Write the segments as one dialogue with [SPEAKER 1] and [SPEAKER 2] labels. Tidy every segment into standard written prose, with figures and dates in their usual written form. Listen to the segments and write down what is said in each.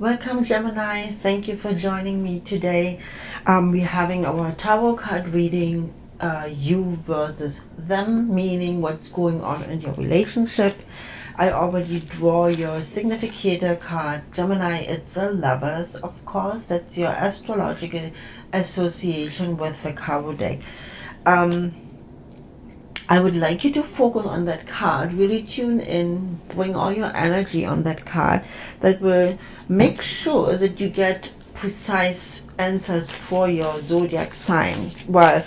[SPEAKER 1] Welcome, Gemini. Thank you for joining me today. We're having our tarot card reading, you versus them, meaning what's going on in your relationship. I already draw your significator card. Gemini, it's a Lovers, of course. That's your astrological association with the tarot deck. I would like you to focus on that card, really tune in, bring all your energy on that card. That will make sure that you get precise answers for your zodiac sign. Well,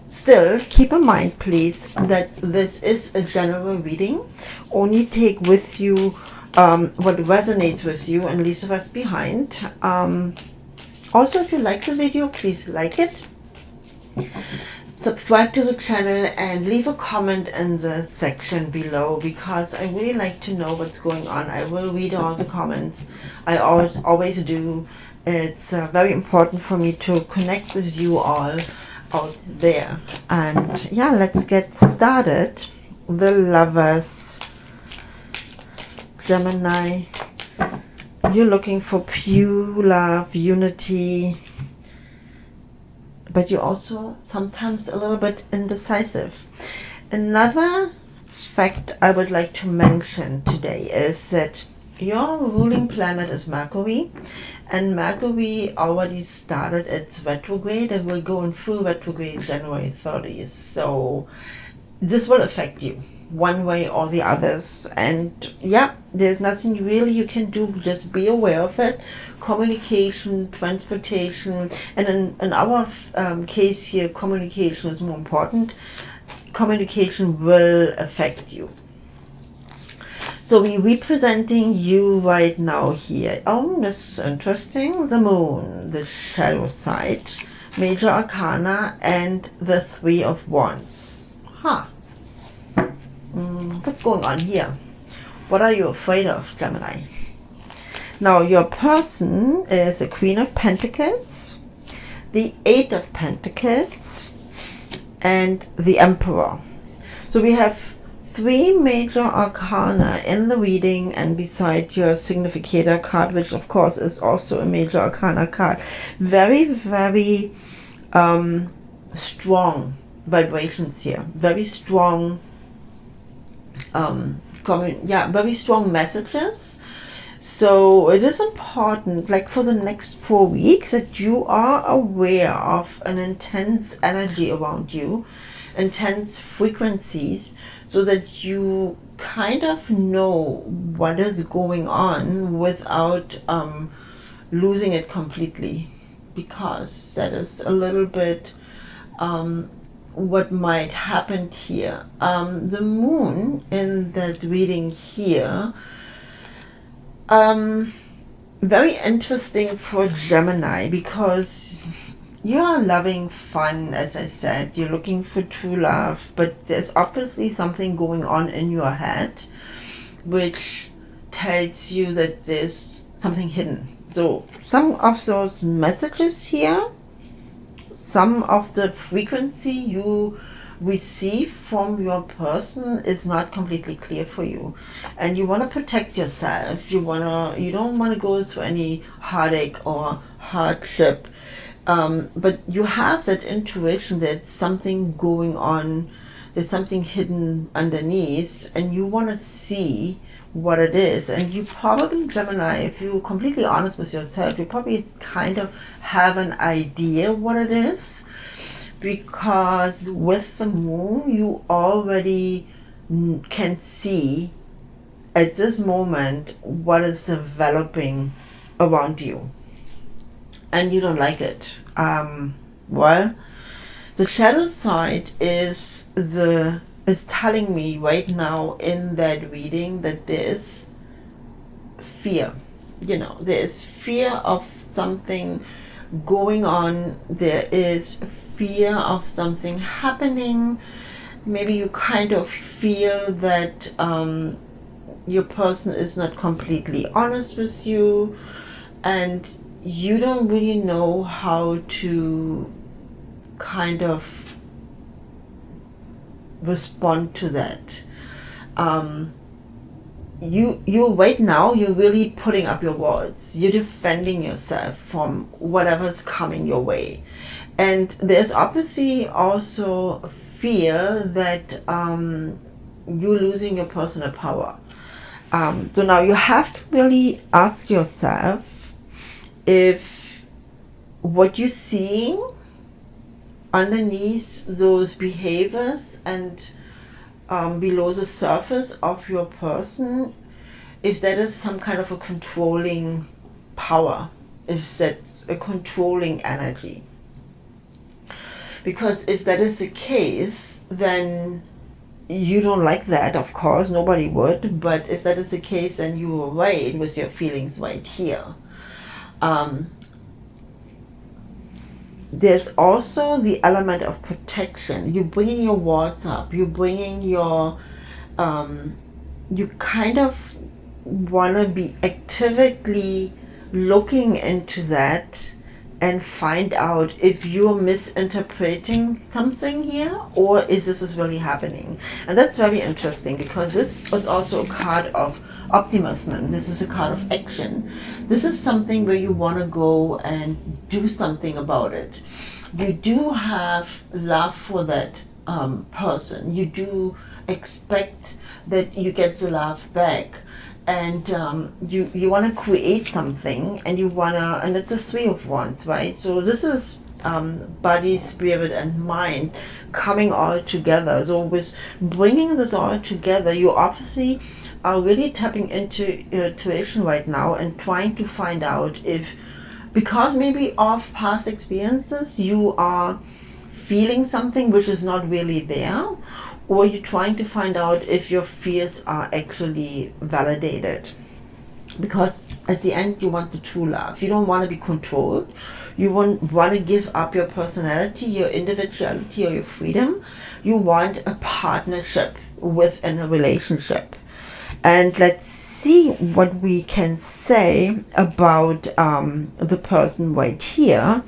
[SPEAKER 1] still keep in mind, please, that this is a general reading. Only take with you what resonates with you and leave the rest behind. Also, if you like the video, please like it. Subscribe to the channel and leave a comment in the section below, because I really like to know what's going on. I will read all the comments. I always do. It's very important for me to connect with you all out there. And yeah, let's get started. The Lovers. Gemini, you're looking for pure love, unity, but you're also sometimes a little bit indecisive. Another fact I would like to mention today is that your ruling planet is Mercury, and Mercury already started its retrograde and will go in full retrograde January 30th. So this will affect you one way or the others, and yeah, there's nothing really you can do. Just be aware of it. Communication, transportation, and in our case here, communication is more important. Communication will affect you. So we're representing you right now here. Oh, this is interesting. The Moon, the shadow side, Major Arcana, and the Three of Wands. What's going on here? What are you afraid of, Gemini? Now, your person is a Queen of Pentacles, the Eight of Pentacles, and the Emperor. So we have three major arcana in the reading, and beside your significator card, which of course is also a major arcana card. Very, very strong vibrations here. Very strong very strong messages. So it is important, like for the next 4 weeks, that you are aware of an intense energy around you, intense frequencies, so that you kind of know what is going on without losing it completely, because that is a little bit what might happen here. The Moon in that reading here, very interesting for Gemini, because you're loving fun, as I said. You're looking for true love, but there's obviously something going on in your head which tells you that there's something hidden. So some of those messages here, some of the frequency you receive from your person is not completely clear for you, and you want to protect yourself. You don't want to go through any heartache or hardship, but you have that intuition that something going on, there's something hidden underneath, and you want to see what it is. And you probably, Gemini, if you're completely honest with yourself, you probably kind of have an idea what it is, because with the Moon you already can see at this moment what is developing around you, and you don't like it. Well, the shadow side is telling me right now in that reading that there is fear. There is fear of something going on. There is fear of something happening. Maybe you kind of feel that your person is not completely honest with you, and you don't really know how to kind of respond to that. you right now, you're really putting up your walls. You're defending yourself from whatever's coming your way. And there's obviously also fear that you're losing your personal power. So now you have to really ask yourself if what you're seeing underneath those behaviors and below the surface of your person, if that is some kind of a controlling power, if that's a controlling energy. Because if that is the case, then you don't like that, of course, nobody would. But if that is the case, then you are right with your feelings right here. There's also the element of protection. You're bringing your walls up. You're bringing your, you kind of want to be actively looking into that and find out if you're misinterpreting something here, or is this really happening. And that's very interesting, because this was also a card of optimism. This is a card of action. This is something where you want to go and do something about it. You do have love for that person. You do expect that you get the love back. And you want to create something, and you want to, and it's a 3 of Wands, right? So this is body, spirit, and mind coming all together. So with bringing this all together, you obviously are really tapping into your intuition right now and trying to find out if, because maybe of past experiences, you are feeling something which is not really there, or you're trying to find out if your fears are actually validated. Because at the end, you want the true love. You don't want to be controlled. You want to give up your personality, your individuality, or your freedom. You want a partnership within a relationship. And let's see what we can say about the person right here.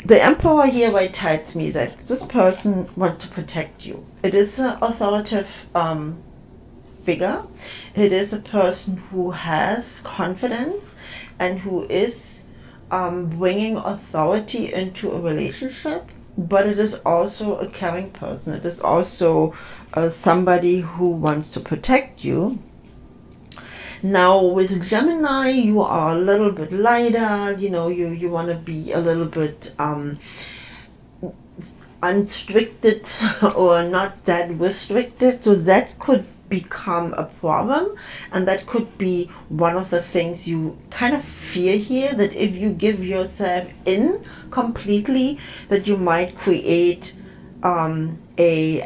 [SPEAKER 1] The Emperor here right tells me that this person wants to protect you. It is an authoritative figure. It is a person who has confidence and who is bringing authority into a relationship. But it is also a caring person. It is also somebody who wants to protect you. Now with Gemini, you are a little bit lighter, you want to be a little bit unrestricted or not that restricted. So that could become a problem, and that could be one of the things you kind of fear here, that if you give yourself in completely, that you might create a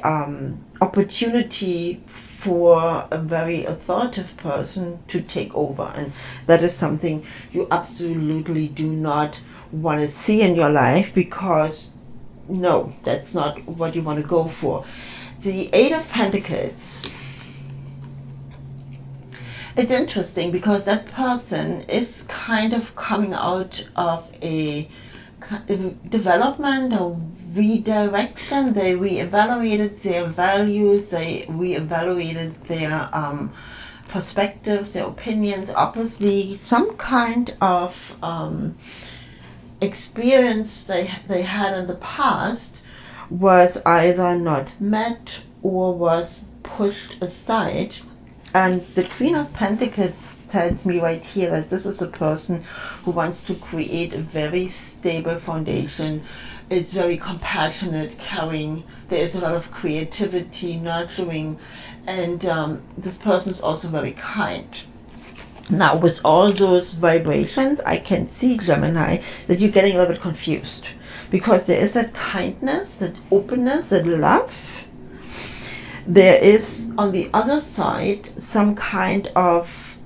[SPEAKER 1] opportunity for a very authoritative person to take over, and that is something you absolutely do not want to see in your life, because no, that's not what you want to go for. The 8 of Pentacles. It's interesting because that person is kind of coming out of a development or redirection. They reevaluated their values, they reevaluated their perspectives, their opinions. Obviously, some kind of experience they had in the past was either not met or was pushed aside. And the Queen of Pentacles tells me right here that this is a person who wants to create a very stable foundation. It's very compassionate, caring. There is a lot of creativity, nurturing, and this person is also very kind. Now, with all those vibrations, I can see, Gemini, that you're getting a little bit confused, because there is that kindness, that openness, that love. There is, on the other side, some kind of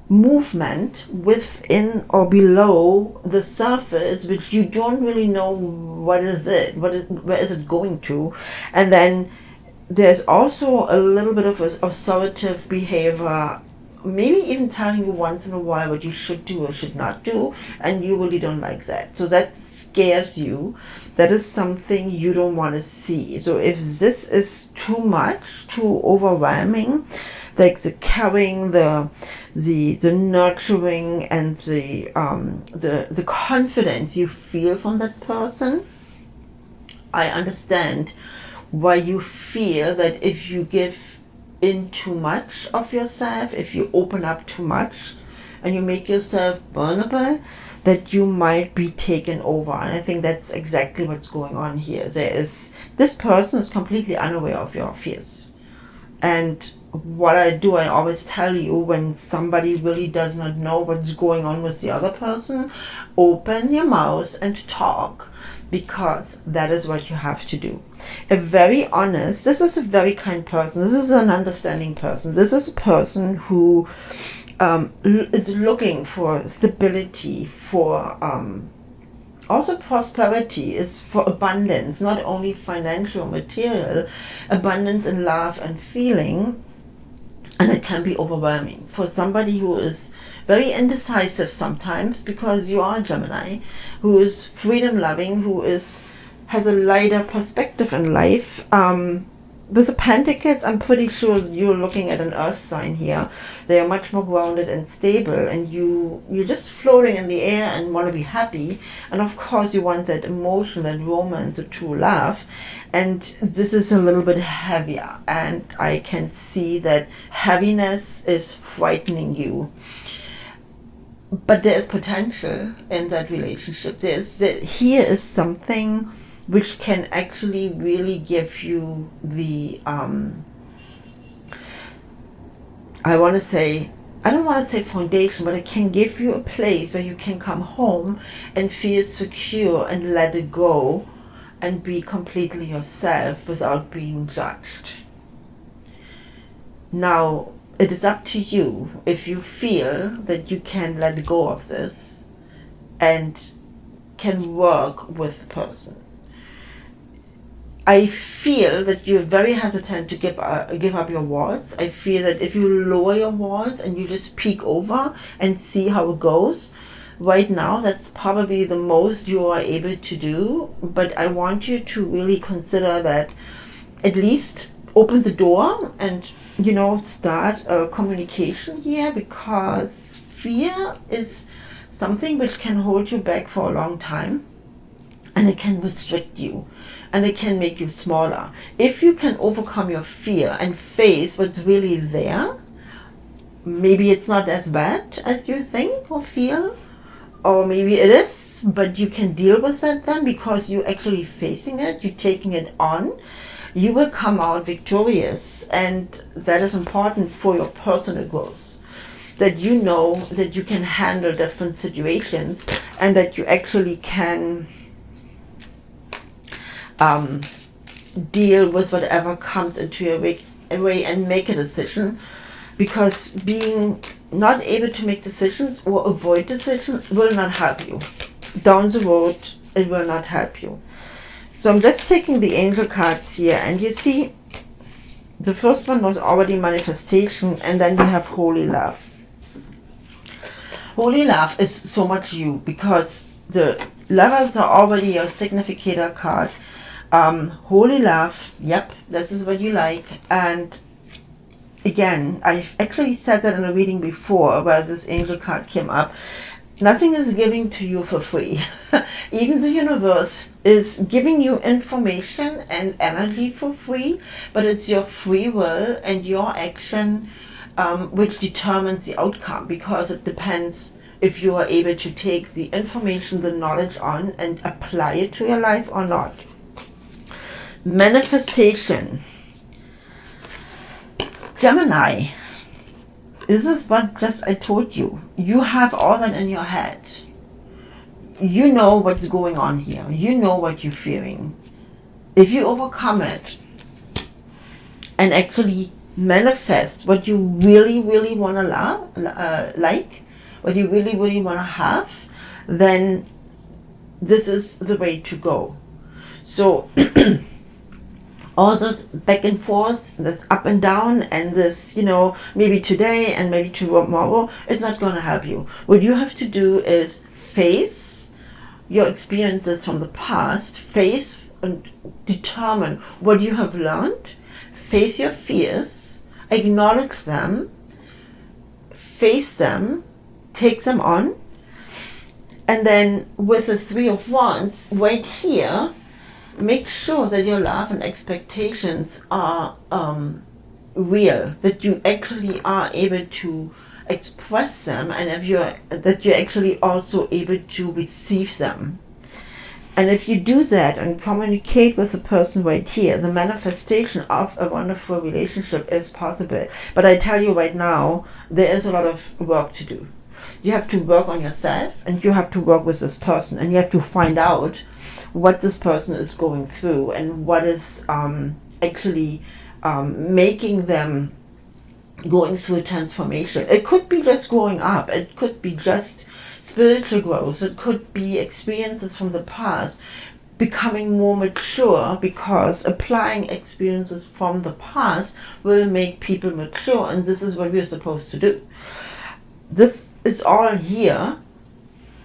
[SPEAKER 1] movement within or below the surface, which you don't really know what is it, where is it going to. And then there's also a little bit of authoritative behavior, maybe even telling you once in a while what you should do or should not do, and you really don't like that. So that scares you. That is something you don't want to see. So if this is too much, too overwhelming, like the caring, the nurturing, and the confidence you feel from that person. I understand why you feel that if you give in too much of yourself, if you open up too much and you make yourself vulnerable, that you might be taken over. And I think that's exactly what's going on here. This person is completely unaware of your fears. And what I do, I always tell you, when somebody really does not know what's going on with the other person, open your mouth and talk, because that is what you have to do. This is a very kind person. This is an understanding person. This is a person who is looking for stability, for also prosperity, is for abundance, not only financial or material, abundance in love and feeling. And it can be overwhelming for somebody who is very indecisive sometimes, because you are a Gemini, who is freedom loving, who has a lighter perspective in life. With the Pentacles, I'm pretty sure you're looking at an earth sign here. They are much more grounded and stable, and you're just floating in the air and want to be happy. And of course you want that emotion, that romance, the true love. And this is a little bit heavier, and I can see that heaviness is frightening you. But there is potential in that relationship. Here is something which can actually really give you the, I don't want to say foundation, but it can give you a place where you can come home and feel secure and let it go and be completely yourself without being judged. Now, it is up to you if you feel that you can let go of this and can work with the person. I feel that you're very hesitant to give up your walls. I feel that if you lower your walls and you just peek over and see how it goes, right now that's probably the most you are able to do. But I want you to really consider that, at least open the door and start a communication here, because fear is something which can hold you back for a long time, and it can restrict you, and it can make you smaller. If you can overcome your fear and face what's really there, maybe it's not as bad as you think or feel, or maybe it is, but you can deal with it then, because you're actually facing it, you're taking it on. You will come out victorious, and that is important for your personal growth. That you know that you can handle different situations, and that you actually can deal with whatever comes into your way and make a decision, because being not able to make decisions or avoid decisions will not help you. Down the road, it will not help you. So I'm just taking the angel cards here, and you see the first one was already manifestation, and then you have holy love. Holy love is so much you, because the lovers are already your significator card. Holy love, yep, this is what you like. And again, I've actually said that in a reading before where this angel card came up. Nothing is given to you for free. Even the universe is giving you information and energy for free, but it's your free will and your action which determines the outcome, because it depends if you are able to take the information, the knowledge on and apply it to your life or not. Manifestation. Gemini. This is what just I told you. You have all that in your head. You know what's going on here. You know what you're fearing. If you overcome it and actually manifest what you really, really want to like, what you really, really want to have, then this is the way to go. So all those back and forth, that's up and down, and this, maybe today and maybe tomorrow, it's not going to help you. What you have to do is face your experiences from the past, face and determine what you have learned, face your fears, acknowledge them, face them, take them on, and then with the Three of Wands right here, make sure that your love and expectations are real, that you actually are able to express them, and that you're actually also able to receive them. And if you do that and communicate with the person right here, the manifestation of a wonderful relationship is possible. But I tell you right now, there is a lot of work to do. You have to work on yourself, and you have to work with this person, and you have to find out what this person is going through and what is actually making them going through a transformation. It could be just growing up. It could be just spiritual growth. It could be experiences from the past becoming more mature, because applying experiences from the past will make people mature, and this is what we're supposed to do. This is all here.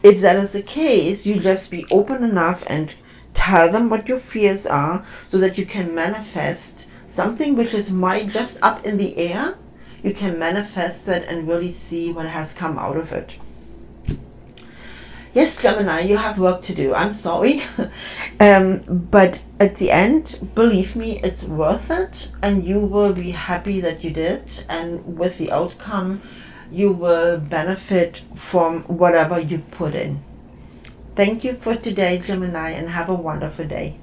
[SPEAKER 1] If that is the case, you just be open enough and tell them what your fears are, so that you can manifest something which is just up in the air. You can manifest it and really see what has come out of it. Yes, Gemini, you have work to do. I'm sorry. But at the end, believe me, it's worth it, and you will be happy that you did. And with the outcome, you will benefit from whatever you put in. Thank you for today, Gemini, and have a wonderful day.